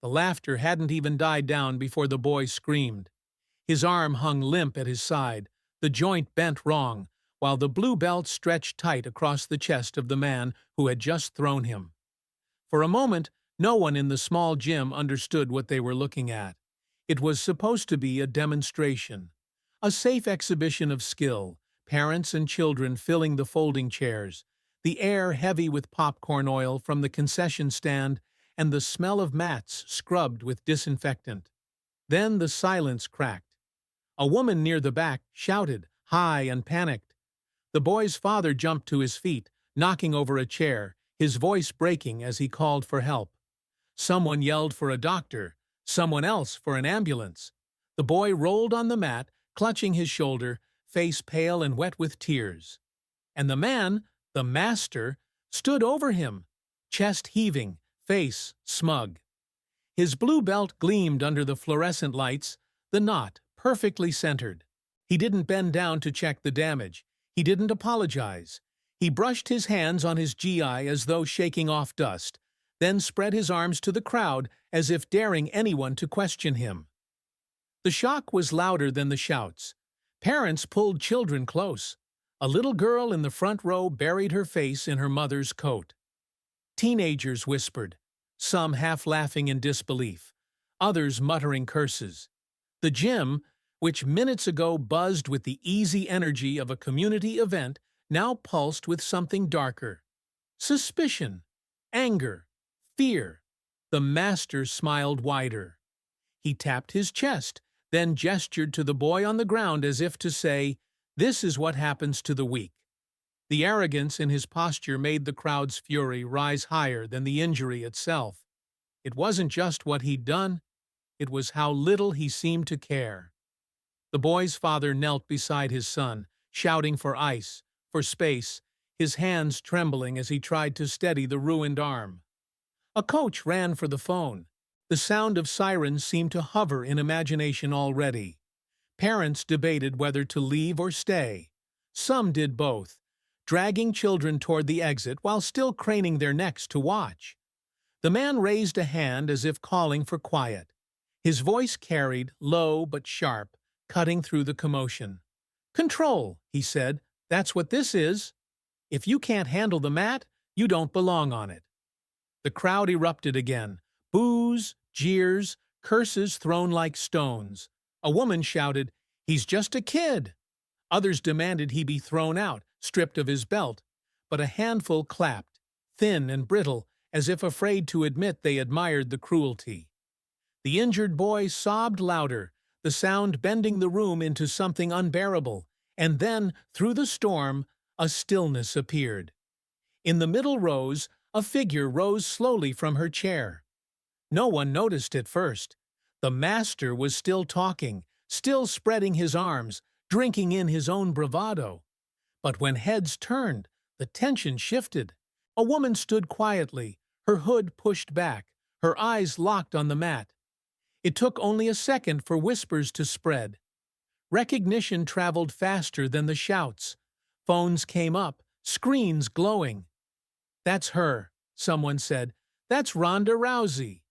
The laughter hadn't even died down before the boy screamed. His arm hung limp at his side, the joint bent wrong, while the blue belt stretched tight across the chest of the man who had just thrown him. For a moment, no one in the small gym understood what they were looking at. It was supposed to be a demonstration, a safe exhibition of skill, parents and children filling the folding chairs, the air heavy with popcorn oil from the concession stand and the smell of mats scrubbed with disinfectant. Then the silence cracked. A woman near the back shouted, high and panicked. The boy's father jumped to his feet, knocking over a chair, his voice breaking as he called for help. Someone yelled for a doctor, someone else for an ambulance. The boy rolled on the mat, clutching his shoulder, face pale and wet with tears. And the man, the master, stood over him, chest heaving, face smug. His blue belt gleamed under the fluorescent lights, the knot perfectly centered. He didn't bend down to check the damage. He didn't apologize. He brushed his hands on his GI as though shaking off dust, then spread his arms to the crowd as if daring anyone to question him. The shock was louder than the shouts. Parents pulled children close. A little girl in the front row buried her face in her mother's coat. Teenagers whispered, some half laughing in disbelief, others muttering curses. The gym, which minutes ago buzzed with the easy energy of a community event, now pulsed with something darker. Suspicion, anger, fear. The master smiled wider. He tapped his chest, then gestured to the boy on the ground as if to say, "This is what happens to the weak." The arrogance in his posture made the crowd's fury rise higher than the injury itself. It wasn't just what he'd done, it was how little he seemed to care. The boy's father knelt beside his son, shouting for ice, for space, his hands trembling as he tried to steady the ruined arm. A coach ran for the phone. The sound of sirens seemed to hover in imagination already. Parents debated whether to leave or stay. Some did both, dragging children toward the exit while still craning their necks to watch. The man raised a hand as if calling for quiet. His voice carried, low but sharp, cutting through the commotion. "Control," he said. "That's what this is. If you can't handle the mat, you don't belong on it." The crowd erupted again. Boos, jeers, curses thrown like stones. A woman shouted, "He's just a kid." Others demanded he be thrown out, stripped of his belt. But a handful clapped, thin and brittle, as if afraid to admit they admired the cruelty. The injured boy sobbed louder, the sound bending the room into something unbearable. And then, through the storm, a stillness appeared. In the middle rows, a figure rose slowly from her chair. No one noticed at first. The master was still talking, still spreading his arms, drinking in his own bravado. But when heads turned, the tension shifted. A woman stood quietly, her hood pushed back, her eyes locked on the mat. It took only a second for whispers to spread. Recognition traveled faster than the shouts. Phones came up, screens glowing. "That's her," someone said. "That's Ronda Rousey."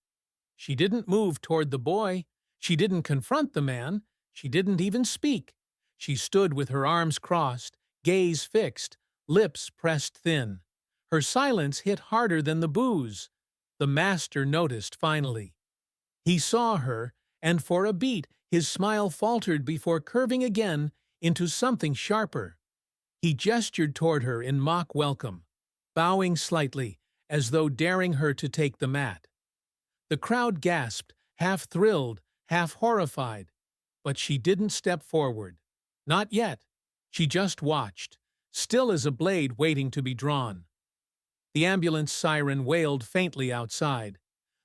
She didn't move toward the boy. She didn't confront the man. She didn't even speak. She stood with her arms crossed, gaze fixed, lips pressed thin. Her silence hit harder than the boos. The master noticed finally. He saw her, and for a beat his smile faltered before curving again into something sharper. He gestured toward her in mock welcome, bowing slightly, as though daring her to take the mat. The crowd gasped, half thrilled, half horrified. But she didn't step forward. Not yet. She just watched, still as a blade waiting to be drawn. The ambulance siren wailed faintly outside.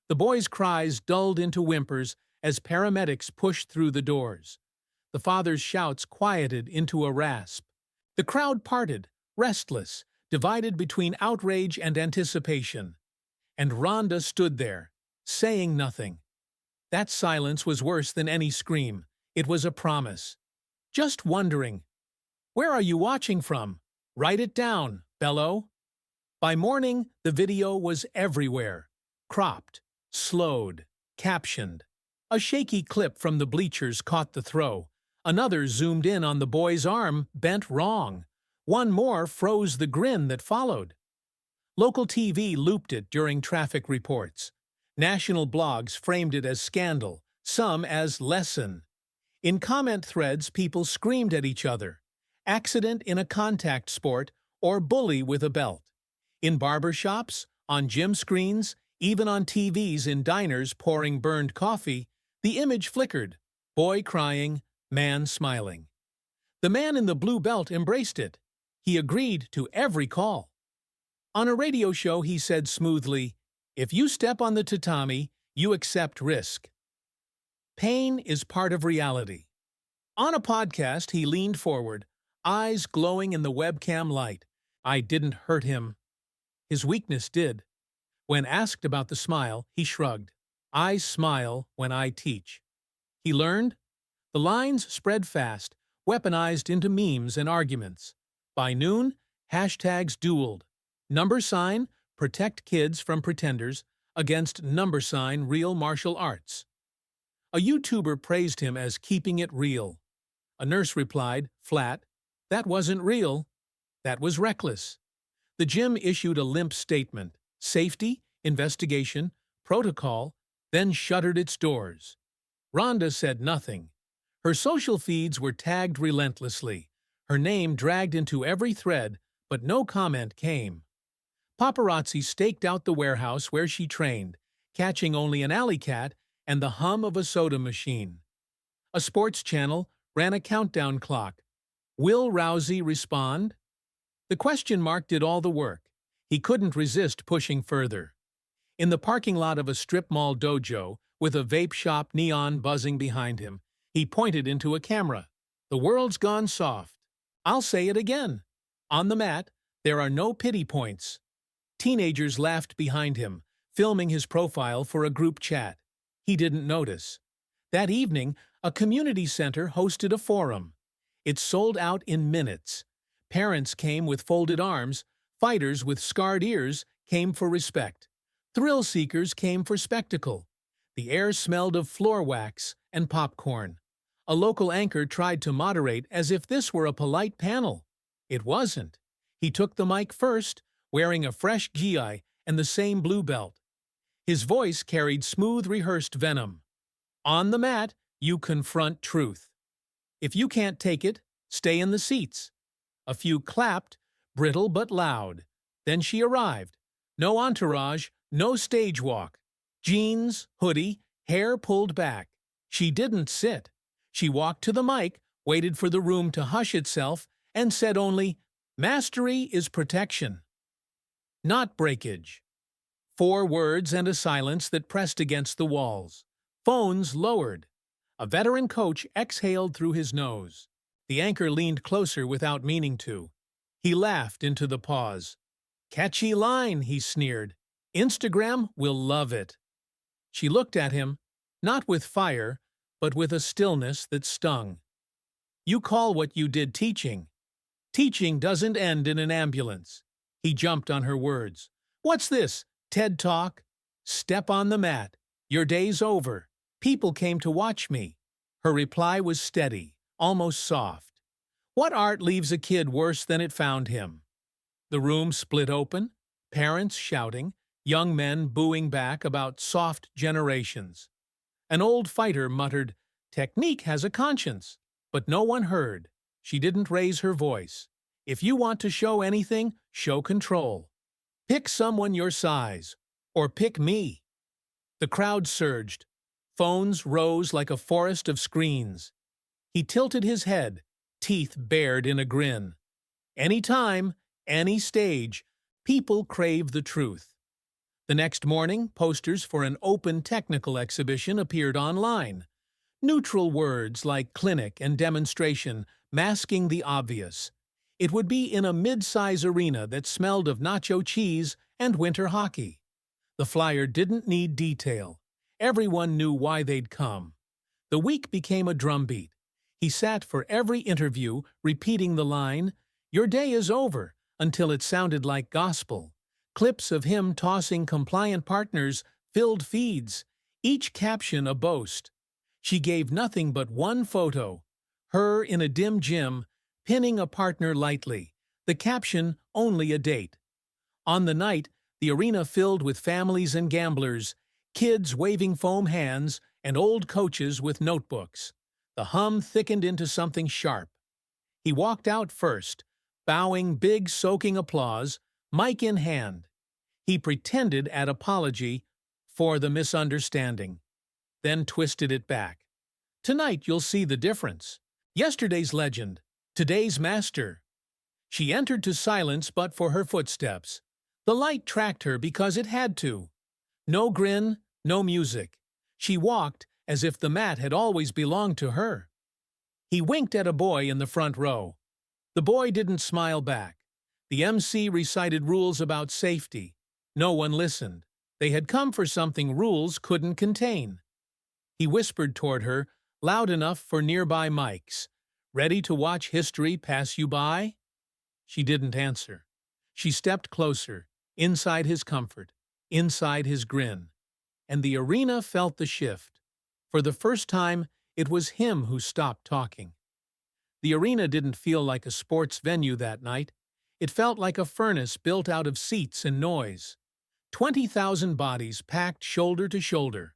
The boy's cries dulled into whimpers as paramedics pushed through the doors. The father's shouts quieted into a rasp. The crowd parted, restless, divided between outrage and anticipation. And Rhonda stood there, saying nothing. That silence was worse than any scream. It was a promise. Just wondering. "Where are you watching from? Write it down, Bello." By morning, the video was everywhere. Cropped, slowed, Captioned. A shaky clip from the bleachers caught the throw. Another zoomed in on the boy's arm, bent wrong. One more froze the grin that followed. Local TV looped it during traffic reports. National blogs framed it as scandal, some as lesson. In comment threads, people screamed at each other. Accident in a contact sport or bully with a belt. In barber shops, on gym screens, even on TVs in diners pouring burned coffee, the image flickered. Boy crying, man smiling. The man in the blue belt embraced it. He agreed to every call. On a radio show, he said smoothly, "If you step on the tatami, you accept risk." Pain is part of reality. On a podcast, he leaned forward, eyes glowing in the webcam light. I didn't hurt him. His weakness did. When asked about the smile, he shrugged. I smile when I teach. He learned. The lines spread fast, weaponized into memes and arguments. By noon, hashtags dueled. Number sign, protect kids from pretenders, against number sign, real martial arts. A YouTuber praised him as keeping it real. A nurse replied, flat, that wasn't real. That was reckless. The gym issued a limp statement, safety, investigation, protocol, then shuttered its doors. Ronda said nothing. Her social feeds were tagged relentlessly. Her name dragged into every thread, but no comment came. Paparazzi staked out the warehouse where she trained, catching only an alley cat and the hum of a soda machine. A sports channel ran a countdown clock. Will Rousey respond? The question mark did all the work. He couldn't resist pushing further. In the parking lot of a strip mall dojo, with a vape shop neon buzzing behind him, he pointed into a camera. The world's gone soft. I'll say it again. On the mat, there are no pity points. Teenagers laughed behind him, filming his profile for a group chat. He didn't notice. That evening, a community center hosted a forum. It sold out in minutes. Parents came with folded arms, fighters with scarred ears came for respect. Thrill seekers came for spectacle. The air smelled of floor wax and popcorn. A local anchor tried to moderate as if this were a polite panel. It wasn't. He took the mic first, wearing a fresh gi and the same blue belt. His voice carried smooth, rehearsed venom. On the mat, you confront truth. If you can't take it, stay in the seats. A few clapped, brittle but loud. Then she arrived. No entourage, no stage walk. Jeans, hoodie, hair pulled back. She didn't sit. She walked to the mic, waited for the room to hush itself, and said only, "Mastery is protection, not breakage." 4 words and a silence that pressed against the walls. Phones lowered. A veteran coach exhaled through his nose. The anchor leaned closer without meaning to. He laughed into the pause. "Catchy line," he sneered. "Instagram will love it." She looked at him, not with fire, but with a stillness that stung. "You call what you did teaching. Teaching doesn't end in an ambulance." He jumped on her words. "What's this? TED Talk? Step on the mat. Your day's over. People came to watch me." Her reply was steady, almost soft. What art leaves a kid worse than it found him? The room split open, parents shouting, young men booing back about soft generations. An old fighter muttered, "Technique has a conscience." But no one heard. She didn't raise her voice. If you want to show anything, show control. Pick someone your size, or pick me. The crowd surged. Phones rose like a forest of screens. He tilted his head, teeth bared in a grin. Any time, any stage, people crave the truth. The next morning, posters for an open technical exhibition appeared online. Neutral words like clinic and demonstration masking the obvious. It would be in a mid-size arena that smelled of nacho cheese and winter hockey. The flyer didn't need detail. Everyone knew why they'd come. The week became a drumbeat. He sat for every interview, repeating the line, "Your day is over," until it sounded like gospel. Clips of him tossing compliant partners filled feeds. each caption a boast. She gave nothing but one photo, her in a dim gym, pinning a partner lightly, the caption only a date. On the night, the arena filled with families and gamblers, kids waving foam hands, and old coaches with notebooks. The hum thickened into something sharp. He walked out first, bowing big soaking applause, mic in hand. He pretended an apology for the misunderstanding, then twisted it back. Tonight you'll see the difference. Yesterday's legend, today's master. She entered to silence but for her footsteps. The light tracked her because it had to. No grin, no music. She walked as if the mat had always belonged to her. He winked at a boy in the front row. The boy didn't smile back. The MC recited rules about safety. No one listened. They had come for something rules couldn't contain. He whispered toward her, loud enough for nearby mics. "Ready to watch history pass you by?" She didn't answer. She stepped closer, inside his comfort, inside his grin. And the arena felt the shift. For the first time, it was him who stopped talking. The arena didn't feel like a sports venue that night. It felt like a furnace built out of seats and noise. 20,000 bodies packed shoulder to shoulder.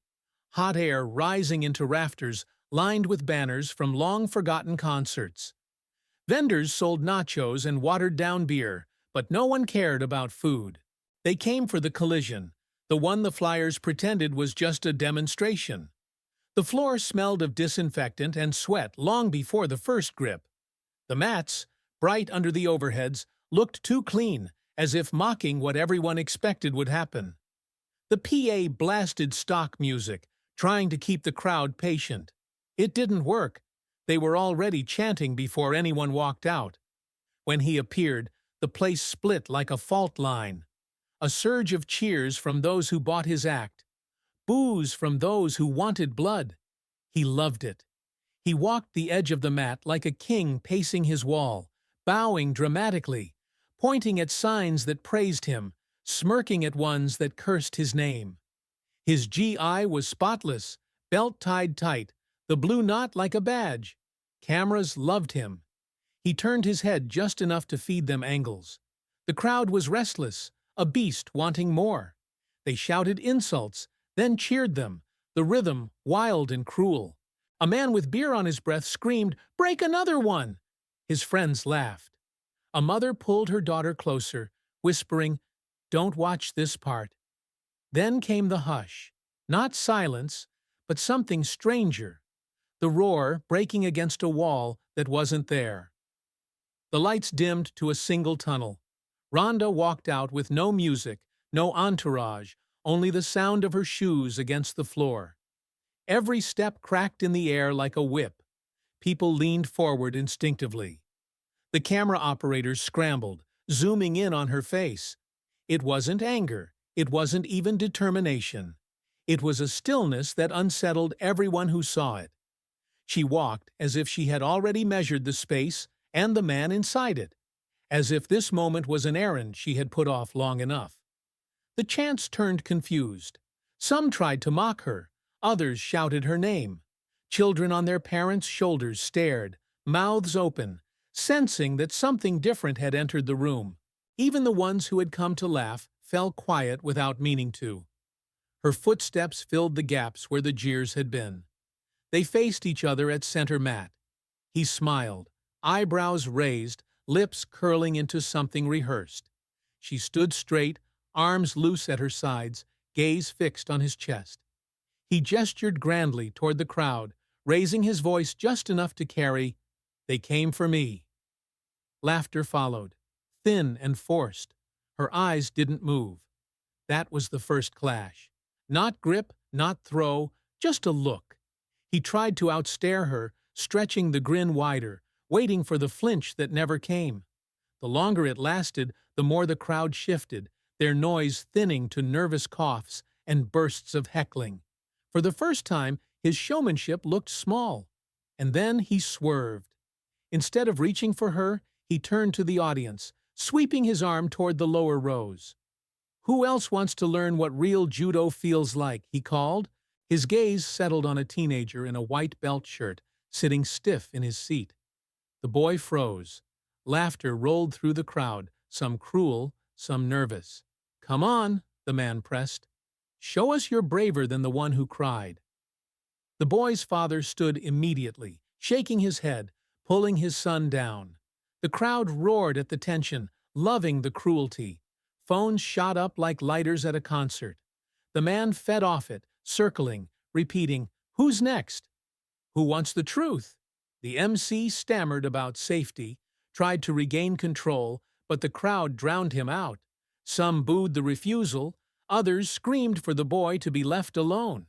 Hot air rising into rafters lined with banners from long-forgotten concerts. Vendors sold nachos and watered-down beer, but no one cared about food. They came for the collision, the one the flyers pretended was just a demonstration. The floor smelled of disinfectant and sweat long before the first grip. The mats, bright under the overheads, looked too clean, as if mocking what everyone expected would happen. The PA blasted stock music, trying to keep the crowd patient. It didn't work. They were already chanting before anyone walked out. When he appeared, the place split like a fault line. A surge of cheers from those who bought his act. Boos from those who wanted blood. He loved it. He walked the edge of the mat like a king pacing his wall, bowing dramatically, pointing at signs that praised him, smirking at ones that cursed his name. His GI was spotless, belt tied tight, the blue knot like a badge. Cameras loved him. He turned his head just enough to feed them angles. The crowd was restless, a beast wanting more. They shouted insults, then cheered them, the rhythm wild and cruel. A man with beer on his breath screamed, "Break another one!" His friends laughed. A mother pulled her daughter closer, whispering, "Don't watch this part." Then came the hush. Not silence, but something stranger. The roar breaking against a wall that wasn't there. The lights dimmed to a single tunnel. Ronda walked out with no music, no entourage, only the sound of her shoes against the floor. Every step cracked in the air like a whip. People leaned forward instinctively. The camera operators scrambled, zooming in on her face. It wasn't anger. It wasn't even determination. It was a stillness that unsettled everyone who saw it. She walked as if she had already measured the space and the man inside it, as if this moment was an errand she had put off long enough. The chants turned confused. Some tried to mock her, others shouted her name. Children on their parents' shoulders stared, mouths open, sensing that something different had entered the room. Even the ones who had come to laugh fell quiet without meaning to. Her footsteps filled the gaps where the jeers had been. They faced each other at center mat. He smiled, eyebrows raised, lips curling into something rehearsed. She stood straight, arms loose at her sides, gaze fixed on his chest. He gestured grandly toward the crowd, raising his voice just enough to carry, "They came for me." Laughter followed, thin and forced. Her eyes didn't move. That was the first clash. Not grip, not throw, just a look. He tried to outstare her, stretching the grin wider, waiting for the flinch that never came. The longer it lasted, the more the crowd shifted, their noise thinning to nervous coughs and bursts of heckling. For the first time, his showmanship looked small. And then he swerved. Instead of reaching for her, he turned to the audience, sweeping his arm toward the lower rows. "Who else wants to learn what real judo feels like?" he called. His gaze settled on a teenager in a white belt shirt, sitting stiff in his seat. The boy froze. Laughter rolled through the crowd, some cruel, some nervous. "Come on," the man pressed. "Show us you're braver than the one who cried." The boy's father stood immediately, shaking his head, pulling his son down. The crowd roared at the tension, loving the cruelty. Phones shot up like lighters at a concert. The man fed off it, circling, repeating, "Who's next? Who wants the truth?" The MC stammered about safety, tried to regain control, but the crowd drowned him out. Some booed the refusal, others screamed for the boy to be left alone.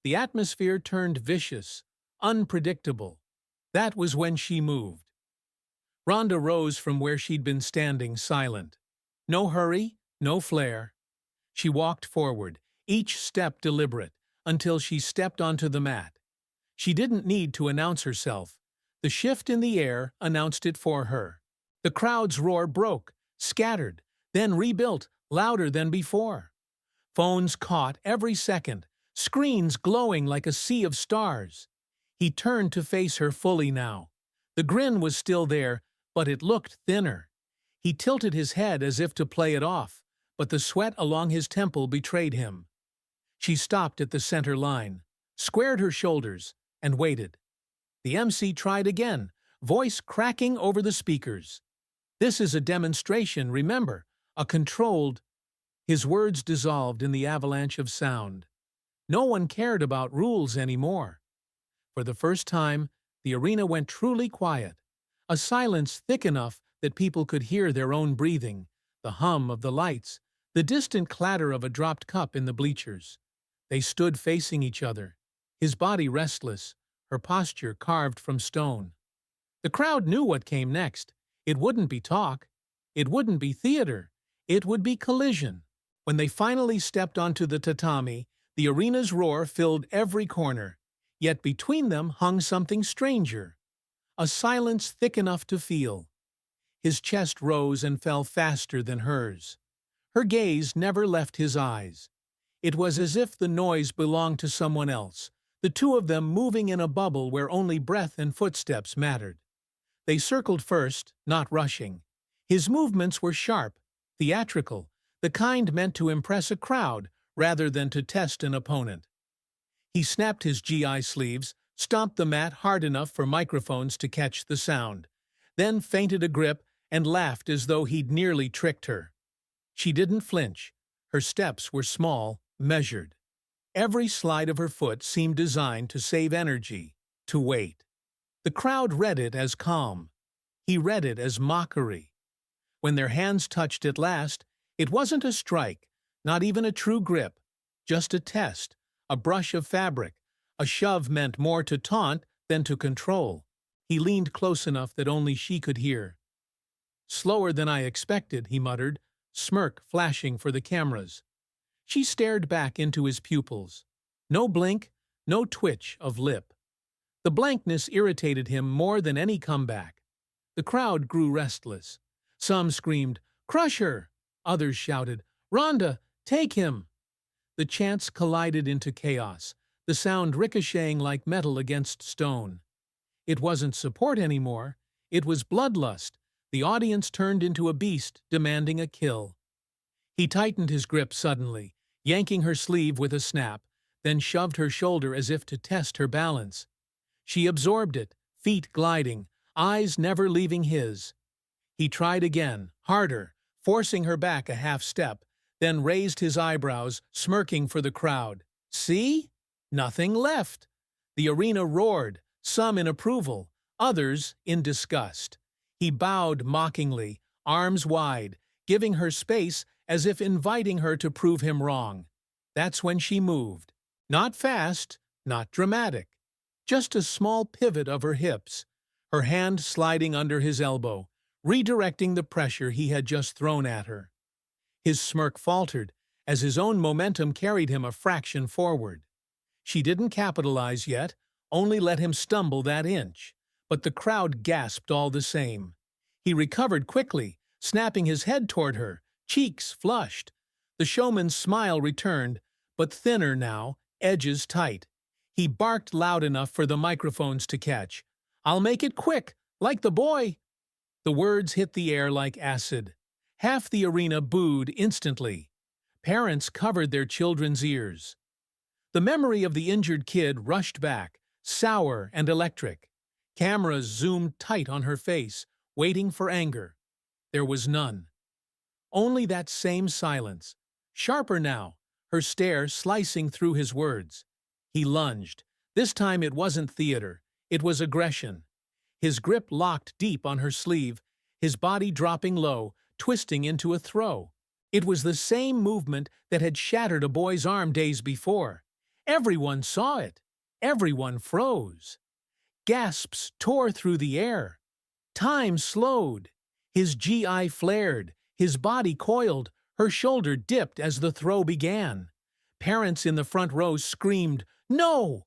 The atmosphere turned vicious, unpredictable. That was when she moved. Ronda rose from where she'd been standing, silent. No hurry, no flare. She walked forward, each step deliberate, until she stepped onto the mat. She didn't need to announce herself. The shift in the air announced it for her. The crowd's roar broke, scattered, then rebuilt, louder than before. Phones caught every second, screens glowing like a sea of stars. He turned to face her fully now. The grin was still there, but it looked thinner. He tilted his head as if to play it off, but the sweat along his temple betrayed him. She stopped at the center line, squared her shoulders, and waited. The MC tried again, voice cracking over the speakers. "This is a demonstration, remember, a controlled—" His words dissolved in the avalanche of sound. No one cared about rules anymore. For the first time, the arena went truly quiet, a silence thick enough that people could hear their own breathing, the hum of the lights, the distant clatter of a dropped cup in the bleachers. They stood facing each other, his body restless, her posture carved from stone. The crowd knew what came next. It wouldn't be talk. It wouldn't be theater. It would be collision. When they finally stepped onto the tatami, the arena's roar filled every corner, yet between them hung something stranger, a silence thick enough to feel. His chest rose and fell faster than hers. Her gaze never left his eyes. It was as if the noise belonged to someone else, the two of them moving in a bubble where only breath and footsteps mattered. They circled first, not rushing. His movements were sharp, theatrical, the kind meant to impress a crowd rather than to test an opponent. He snapped his GI sleeves, stomped the mat hard enough for microphones to catch the sound, then feinted a grip and laughed as though he'd nearly tricked her. She didn't flinch. Her steps were small, measured. Every slide of her foot seemed designed to save energy, to wait. The crowd read it as calm. He read it as mockery. When their hands touched at last, it wasn't a strike, not even a true grip, just a test, a brush of fabric. A shove meant more to taunt than to control. He leaned close enough that only she could hear. "Slower than I expected," he muttered, smirk flashing for the cameras. She stared back into his pupils. No blink, no twitch of lip. The blankness irritated him more than any comeback. The crowd grew restless. Some screamed, "Crush her!" Others shouted, "Ronda, take him!" The chants collided into chaos, the sound ricocheting like metal against stone. It wasn't support anymore. It was bloodlust. The audience turned into a beast demanding a kill. He tightened his grip suddenly, yanking her sleeve with a snap, then shoved her shoulder as if to test her balance. She absorbed it, feet gliding, eyes never leaving his. He tried again, harder, forcing her back a half step, then raised his eyebrows, smirking for the crowd. "See? Nothing left." The arena roared, some in approval, others in disgust. He bowed mockingly, arms wide, giving her space as if inviting her to prove him wrong. That's when she moved. Not fast, not dramatic. Just a small pivot of her hips, her hand sliding under his elbow, redirecting the pressure he had just thrown at her. His smirk faltered as his own momentum carried him a fraction forward. She didn't capitalize yet, only let him stumble that inch, but the crowd gasped all the same. He recovered quickly, snapping his head toward her, cheeks flushed. The showman's smile returned, but thinner now, edges tight. He barked loud enough for the microphones to catch. "I'll make it quick, like the boy." The words hit the air like acid. Half the arena booed instantly. Parents covered their children's ears. The memory of the injured kid rushed back, sour and electric. Cameras zoomed tight on her face, waiting for anger. There was none. Only that same silence. Sharper now, her stare slicing through his words. He lunged. This time it wasn't theater. It was aggression. His grip locked deep on her sleeve, his body dropping low, twisting into a throw. It was the same movement that had shattered a boy's arm days before. Everyone saw it. Everyone froze. Gasps tore through the air. Time slowed. His GI flared. His body coiled. Her shoulder dipped as the throw began. Parents in the front row screamed, "No!"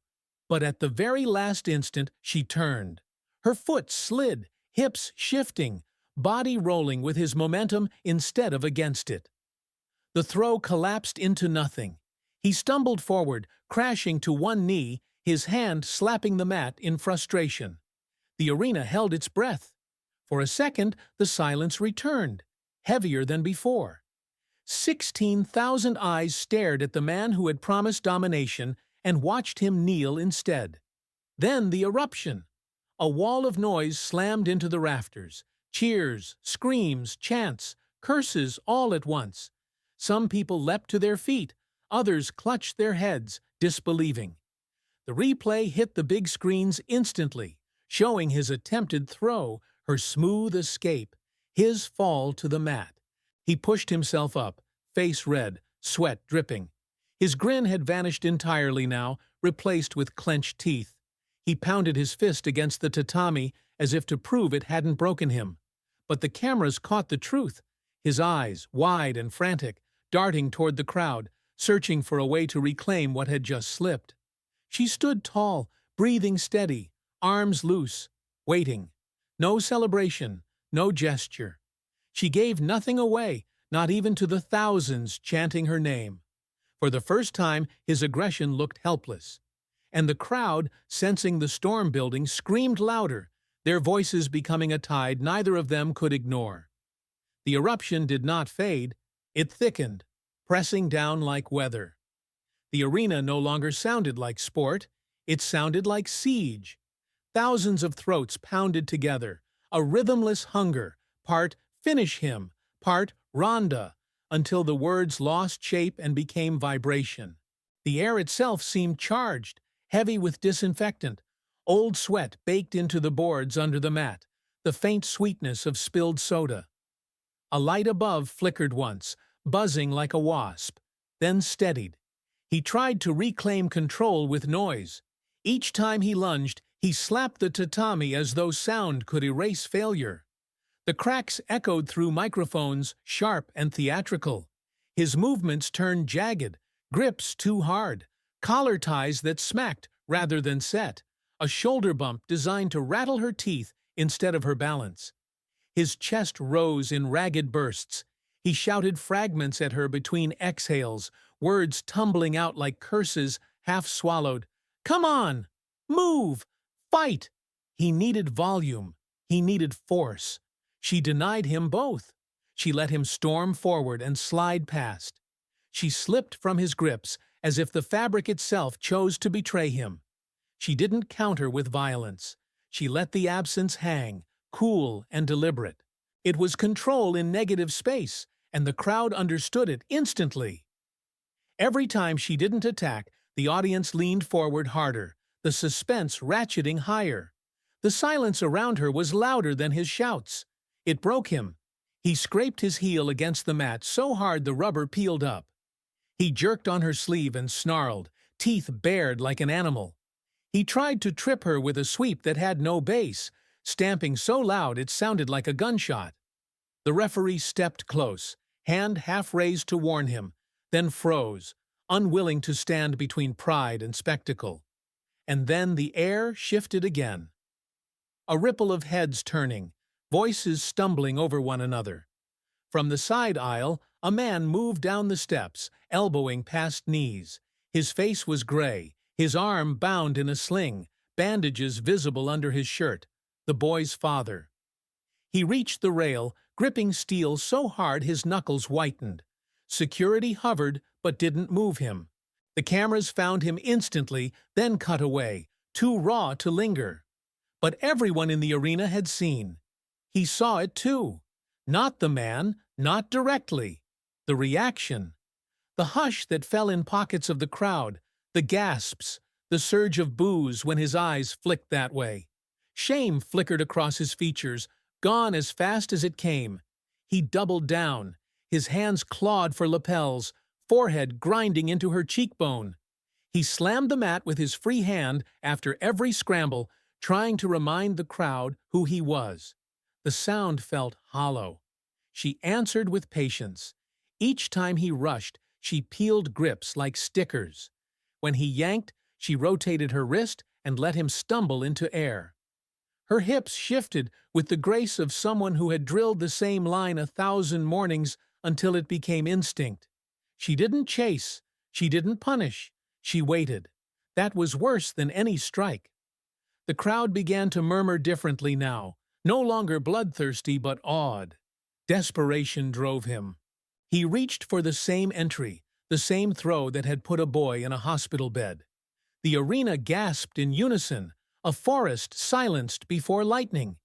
But at the very last instant, she turned. Her foot slid, hips shifting, body rolling with his momentum instead of against it. The throw collapsed into nothing. He stumbled forward, crashing to one knee, his hand slapping the mat in frustration. The arena held its breath. For a second, the silence returned, heavier than before. 16,000 eyes stared at the man who had promised domination and watched him kneel instead. Then the eruption. A wall of noise slammed into the rafters. Cheers, screams, chants, curses all at once. Some people leapt to their feet, others clutched their heads, disbelieving. The replay hit the big screens instantly, showing his attempted throw, her smooth escape, his fall to the mat. He pushed himself up, face red, sweat dripping. His grin had vanished entirely now, replaced with clenched teeth. He pounded his fist against the tatami as if to prove it hadn't broken him. But the cameras caught the truth. His eyes, wide and frantic, darting toward the crowd, searching for a way to reclaim what had just slipped. She stood tall, breathing steady, arms loose, waiting. No celebration, no gesture. She gave nothing away, not even to the thousands chanting her name. For the first time, his aggression looked helpless. And the crowd, sensing the storm building, screamed louder, their voices becoming a tide neither of them could ignore. The eruption did not fade, it thickened, pressing down like weather. The arena no longer sounded like sport, it sounded like siege. Thousands of throats pounded together, a rhythmless hunger, part "finish him," part "Ronda," until the words lost shape and became vibration. The air itself seemed charged, heavy with disinfectant. Old sweat baked into the boards under the mat, the faint sweetness of spilled soda. A light above flickered once, buzzing like a wasp, then steadied. He tried to reclaim control with noise. Each time he lunged, he slapped the tatami as though sound could erase failure. The cracks echoed through microphones, sharp and theatrical. His movements turned jagged, grips too hard, collar ties that smacked rather than set, a shoulder bump designed to rattle her teeth instead of her balance. His chest rose in ragged bursts. He shouted fragments at her between exhales, words tumbling out like curses, half swallowed. "Come on! Move! Fight!" He needed volume. He needed force. She denied him both. She let him storm forward and slide past. She slipped from his grips as if the fabric itself chose to betray him. She didn't counter with violence. She let the absence hang, cool and deliberate. It was control in negative space, and the crowd understood it instantly. Every time she didn't attack, the audience leaned forward harder, the suspense ratcheting higher. The silence around her was louder than his shouts. It broke him. He scraped his heel against the mat so hard the rubber peeled up. He jerked on her sleeve and snarled, teeth bared like an animal. He tried to trip her with a sweep that had no base, stamping so loud it sounded like a gunshot. The referee stepped close, hand half raised to warn him, then froze, unwilling to stand between pride and spectacle. And then the air shifted again. A ripple of heads turning, voices stumbling over one another. From the side aisle, a man moved down the steps, elbowing past knees. His face was gray, his arm bound in a sling, bandages visible under his shirt. The boy's father. He reached the rail, gripping steel so hard his knuckles whitened. Security hovered but didn't move him. The cameras found him instantly, then cut away, too raw to linger. But everyone in the arena had seen. He saw it too. Not the man, not directly. The reaction. The hush that fell in pockets of the crowd, the gasps, the surge of boos when his eyes flicked that way. Shame flickered across his features, gone as fast as it came. He doubled down, his hands clawed for lapels, forehead grinding into her cheekbone. He slammed the mat with his free hand after every scramble, trying to remind the crowd who he was. The sound felt hollow. She answered with patience. Each time he rushed, she peeled grips like stickers. When he yanked, she rotated her wrist and let him stumble into air. Her hips shifted with the grace of someone who had drilled the same line 1,000 mornings until it became instinct. She didn't chase, she didn't punish, she waited. That was worse than any strike. The crowd began to murmur differently now, no longer bloodthirsty but awed. Desperation drove him. He reached for the same entry, the same throw that had put a boy in a hospital bed. The arena gasped in unison, a forest silenced before lightning.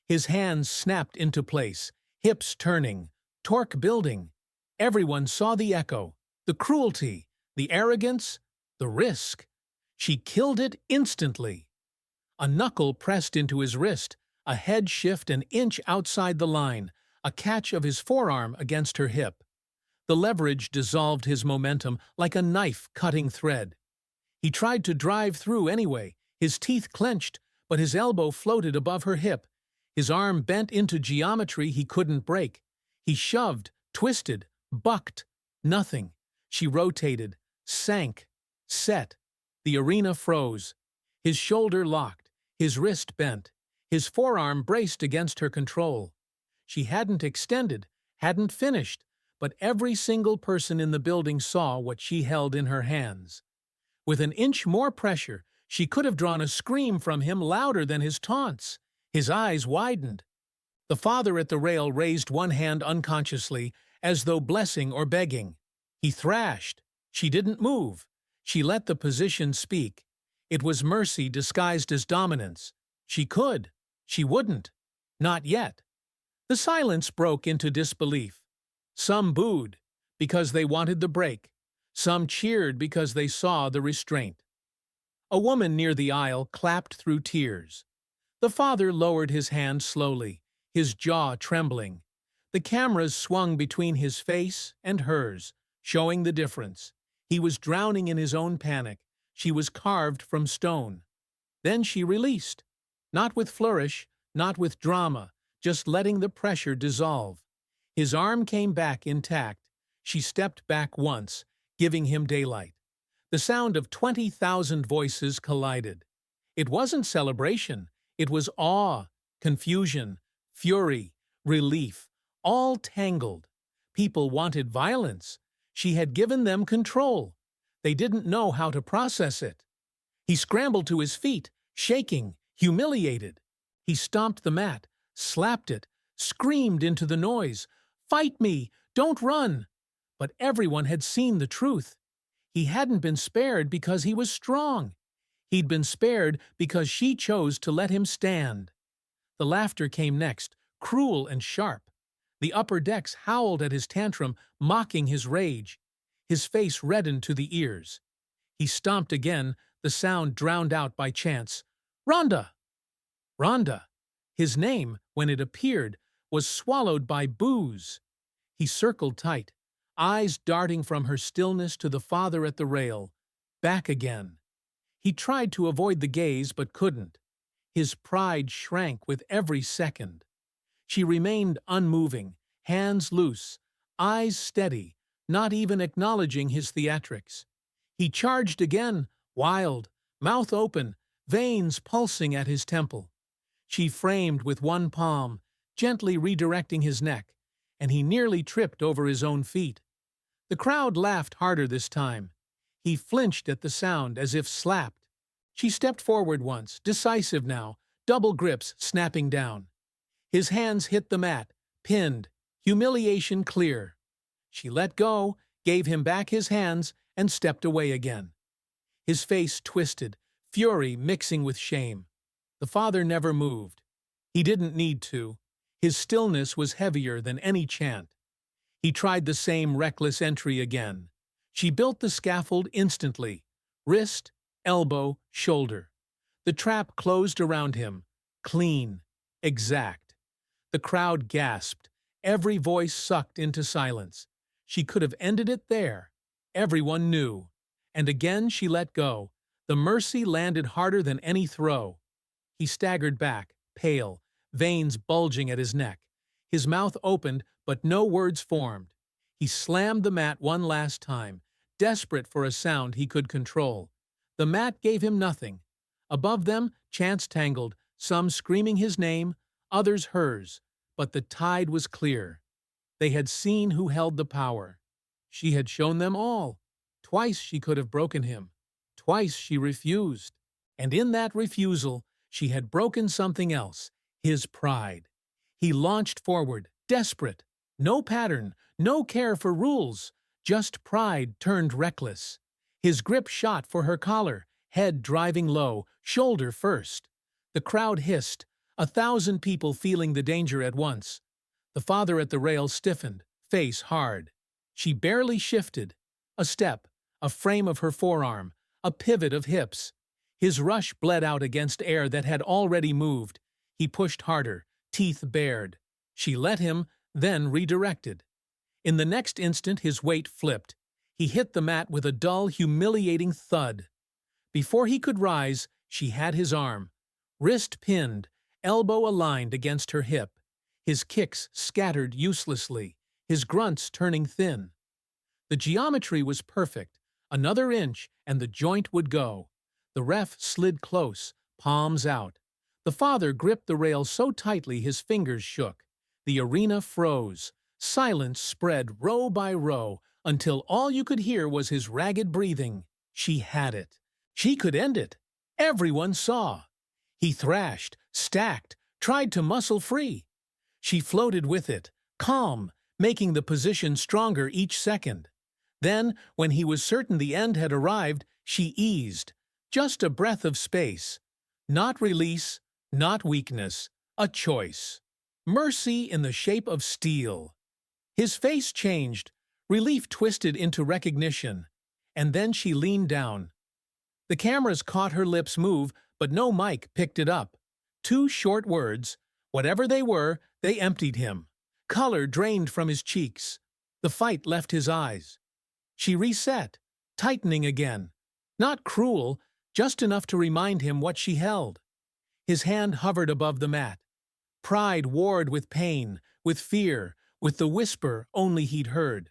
His hands snapped into place, hips turning, torque building. Everyone saw the echo, the cruelty, the arrogance, the risk. She killed it instantly. A knuckle pressed into his wrist, a head shift an inch outside the line, a catch of his forearm against her hip. The leverage dissolved his momentum like a knife cutting thread. He tried to drive through anyway, his teeth clenched, but his elbow floated above her hip. His arm bent into geometry he couldn't break. He shoved, twisted, bucked. Nothing. She rotated, sank, set. The arena froze. His shoulder locked, his wrist bent, his forearm braced against her control. She hadn't extended, hadn't finished, but every single person in the building saw what she held in her hands. With an inch more pressure, she could have drawn a scream from him louder than his taunts. His eyes widened. The father at the rail raised one hand unconsciously, as though blessing or begging. He thrashed. She didn't move. She let the position speak. It was mercy disguised as dominance. She could. She wouldn't. Not yet. The silence broke into disbelief. Some booed, because they wanted the break. Some cheered because they saw the restraint. A woman near the aisle clapped through tears. The father lowered his hand slowly, his jaw trembling. The cameras swung between his face and hers, showing the difference. He was drowning in his own panic. She was carved from stone. Then she released. Not with flourish, not with drama, just letting the pressure dissolve. His arm came back intact. She stepped back once, giving him daylight. The sound of 20,000 voices collided. It wasn't celebration. It was awe, confusion, fury, relief, all tangled. People wanted violence. She had given them control. They didn't know how to process it. He scrambled to his feet, shaking, humiliated. He stomped the mat, slapped it, screamed into the noise, "Fight me! Don't run!" But everyone had seen the truth. He hadn't been spared because he was strong. He'd been spared because she chose to let him stand. The laughter came next, cruel and sharp. The upper decks howled at his tantrum, mocking his rage. His face reddened to the ears. He stomped again, the sound drowned out by chance. "Ronda!" Ronda! His name, when it appeared, was swallowed by boos. He circled tight, eyes darting from her stillness to the father at the rail. Back again. He tried to avoid the gaze but couldn't. His pride shrank with every second. She remained unmoving, hands loose, eyes steady, not even acknowledging his theatrics. He charged again, wild, mouth open, veins pulsing at his temple. She framed with one palm, gently redirecting his neck, and he nearly tripped over his own feet. The crowd laughed harder this time. He flinched at the sound as if slapped. She stepped forward once, decisive now, double grips snapping down. His hands hit the mat, pinned, humiliation clear. She let go, gave him back his hands, and stepped away again. His face twisted, fury mixing with shame. The father never moved. He didn't need to. His stillness was heavier than any chant. He tried the same reckless entry again. She built the scaffold instantly. Wrist, elbow, shoulder. The trap closed around him. Clean. Exact. The crowd gasped. Every voice sucked into silence. She could have ended it there. Everyone knew. And again she let go. The mercy landed harder than any throw. He staggered back, pale, veins bulging at his neck. His mouth opened, but no words formed. He slammed the mat one last time, desperate for a sound he could control. The mat gave him nothing. Above them, chants tangled, some screaming his name, others hers. But the tide was clear. They had seen who held the power. She had shown them all. Twice she could have broken him. Twice she refused. And in that refusal, she had broken something else, his pride. He launched forward, desperate. No pattern, no care for rules, just pride turned reckless. His grip shot for her collar, head driving low, shoulder first. The crowd hissed, 1,000 people feeling the danger at once. The father at the rail stiffened, face hard. She barely shifted. A step, a frame of her forearm, a pivot of hips. His rush bled out against air that had already moved. He pushed harder, teeth bared. She let him, then redirected. In the next instant his weight flipped. He hit the mat with a dull, humiliating thud. Before he could rise, she had his arm. Wrist pinned, elbow aligned against her hip. His kicks scattered uselessly, his grunts turning thin. The geometry was perfect. Another inch, and the joint would go. The ref slid close, palms out. The father gripped the rail so tightly his fingers shook. The arena froze. Silence spread row by row, until all you could hear was his ragged breathing. She had it. She could end it. Everyone saw. He thrashed, stacked, tried to muscle free. She floated with it, calm, making the position stronger each second. Then, when he was certain the end had arrived, she eased. Just a breath of space. Not release, not weakness, a choice. Mercy in the shape of steel. His face changed, relief twisted into recognition. And then she leaned down. The cameras caught her lips move, but no mic picked it up. 2 short words. Whatever they were, they emptied him. Color drained from his cheeks. The fight left his eyes. She reset, tightening again. Not cruel, just enough to remind him what she held. His hand hovered above the mat. Pride warred with pain, with fear, with the whisper only he'd heard.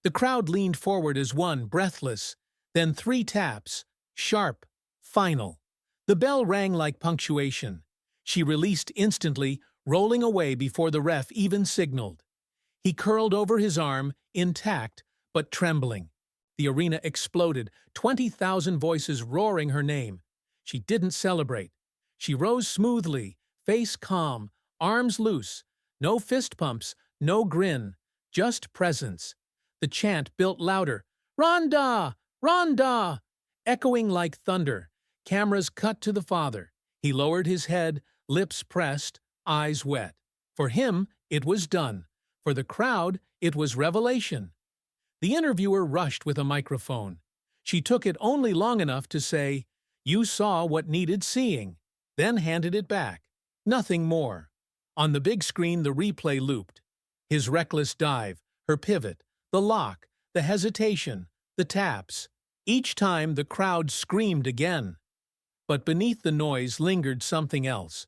The crowd leaned forward as one, breathless. Then 3 taps, sharp, final. The bell rang like punctuation. She released instantly, rolling away before the ref even signaled. He curled over his arm, intact, but trembling. The arena exploded, 20,000 voices roaring her name. She didn't celebrate. She rose smoothly, face calm, arms loose. No fist pumps, no grin, just presence. The chant built louder. "Ronda! Ronda!" Echoing like thunder. Cameras cut to the father. He lowered his head, lips pressed, eyes wet. For him, it was done. For the crowd, it was revelation. The interviewer rushed with a microphone. She took it only long enough to say, "You saw what needed seeing," then handed it back. Nothing more. On the big screen, the replay looped. His reckless dive, her pivot, the lock, the hesitation, the taps. Each time, the crowd screamed again. But beneath the noise lingered something else.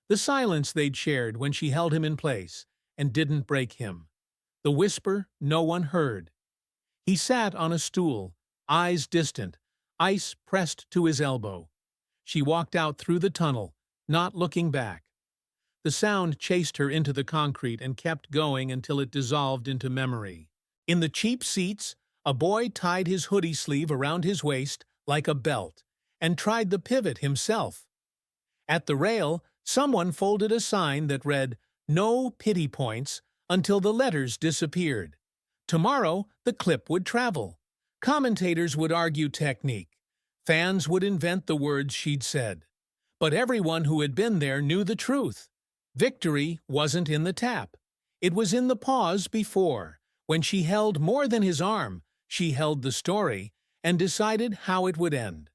The silence they'd shared when she held him in place and didn't break him. The whisper no one heard. He sat on a stool, eyes distant, ice pressed to his elbow. She walked out through the tunnel, not looking back. The sound chased her into the concrete and kept going until it dissolved into memory. In the cheap seats, A boy tied his hoodie sleeve around his waist like a belt and tried the pivot himself. At the rail, someone folded a sign that read, "No pity points," until the letters disappeared. Tomorrow, the clip would travel. Commentators would argue technique. Fans would invent the words she'd said. But everyone who had been there knew the truth. Victory wasn't in the tap. It was in the pause before. When she held more than his arm, she held the story and decided how it would end.